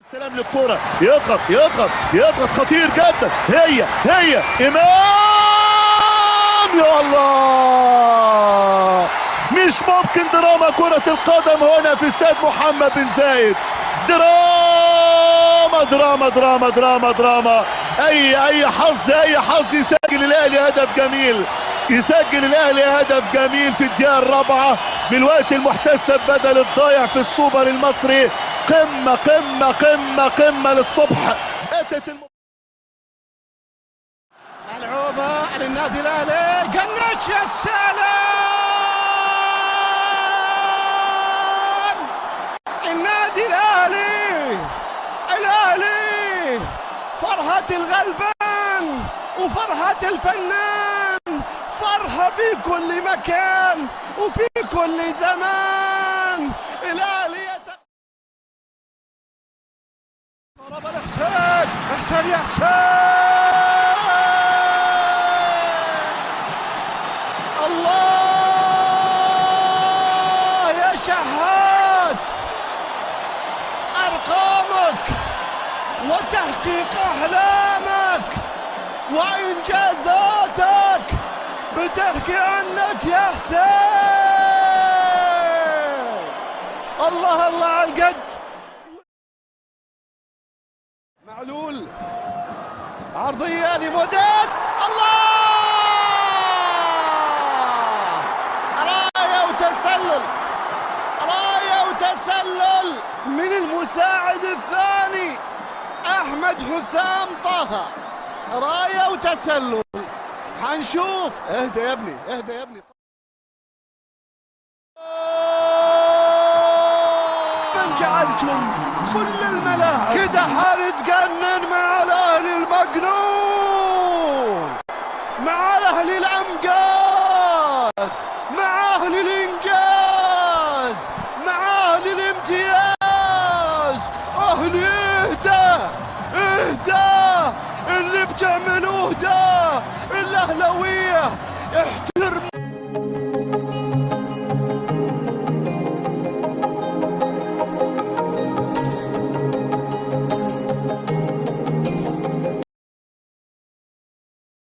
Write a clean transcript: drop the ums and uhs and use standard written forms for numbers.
استلم للكرة، يضغط خطير جدا. هي امام، يا الله، مش ممكن دراما كرة القدم هنا في استاد محمد بن زايد. دراما. اي حظ يسجل الاهلي هدف جميل في الدقيقة الرابعة من الوقت المحتسب بدل الضايع في السوبر المصري. قمة للصبح. اتت ملعوبة للنادي الاهلي، قناش يا سلام. النادي الاهلي فرحة الغلبان وفرحة الفنان، فرحة في كل مكان وفي كل زمان. الاهلي ضرب حسين يا حسين، الله يا شحات، ارقامك وتحقيق احلامك وانجازاتك بتحكي عنك يا حسين. الله على القد. معلول، عرضية لموديس، الله، راية وتسلل من المساعد الثاني أحمد حسام طه. راية وتسلل، حنشوف. اهدى يا ابني. من جعلتم كل الملاعب كده حنتجنن مع الاهلي المجنون، مع الاهلي الامجاد، مع اهلي الانجاز، مع اهلي الامتياز. اهلي اهدى اللي بتعملوه ده. الاهلاويه